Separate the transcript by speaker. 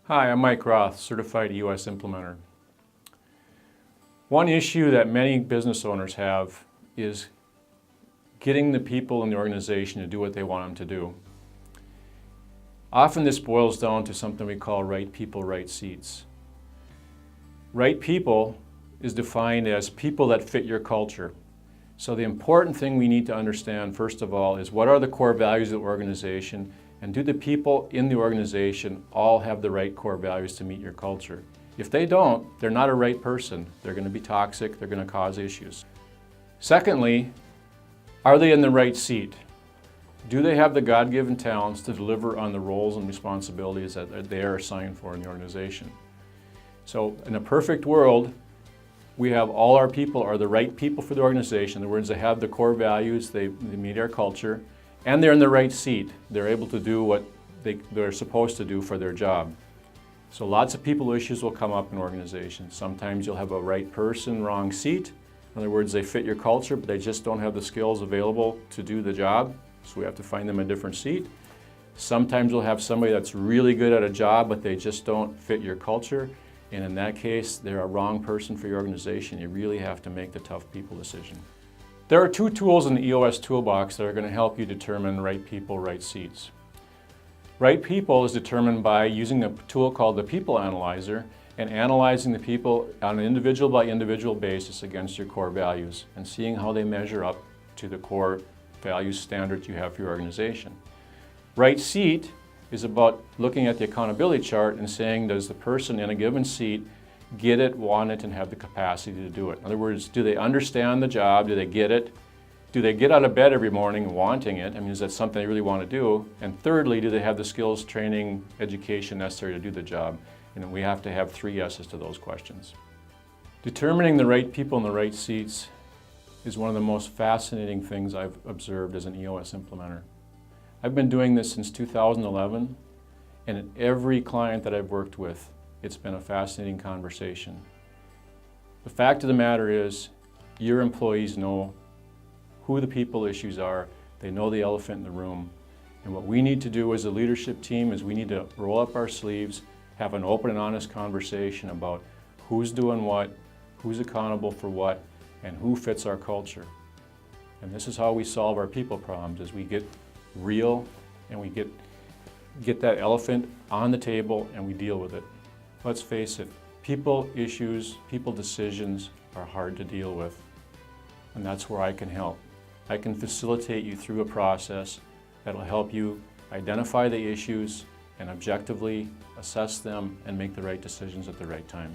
Speaker 1: Hi, I'm Mike Roth, Certified EOS Implementer. One issue that many business owners have is getting the people in the organization to do what they want them to do. Often this boils down to something we call right people, right seats. Right people is defined as people that fit your culture. So the important thing we need to understand, first of all, is what are the core values of the organization, and do the people in the organization all have the right core values to meet your culture? If they don't, they're not a right person. They're going to be toxic, they're going to cause issues. Secondly, are they in the right seat? Do they have the God-given talents to deliver on the roles and responsibilities that they are assigned for in the organization? So in a perfect world, we have all our people are the right people for the organization. In other words, they have the core values, they meet our culture, and they're in the right seat. They're able to do what they're supposed to do for their job. So lots of people issues will come up in organizations. Sometimes you'll have a right person, wrong seat. In other words, they fit your culture, but they just don't have the skills available to do the job. So we have to find them a different seat. Sometimes you'll have somebody that's really good at a job, but they just don't fit your culture. And in that case, they're a wrong person for your organization. You really have to make the tough people decision. There are two tools in the EOS toolbox that are going to help you determine right people, right seats. Right people is determined by using a tool called the People Analyzer and analyzing the people on an individual by individual basis against your core values and seeing how they measure up to the core values standards you have for your organization. Right seat is about looking at the accountability chart and saying, does the person in a given seat get it, want it, and have the capacity to do it? In other words, do they understand the job? Do they get it? Do they get out of bed every morning wanting it? I mean, is that something they really want to do? And thirdly, do they have the skills, training, education necessary to do the job? And we have to have 3 yeses to those questions. Determining the right people in the right seats is one of the most fascinating things I've observed as an EOS implementer. I've been doing this since 2011, and at every client that I've worked with, it's been a fascinating conversation. The fact of the matter is, your employees know who the people issues are, they know the elephant in the room, and what we need to do as a leadership team is we need to roll up our sleeves, have an open and honest conversation about who's doing what, who's accountable for what, and who fits our culture. And this is how we solve our people problems, is we get real and we get that elephant on the table and we deal with it. Let's face it, people issues, people decisions are hard to deal with, and that's where I can help. I can facilitate you through a process that'll help you identify the issues and objectively assess them and make the right decisions at the right time.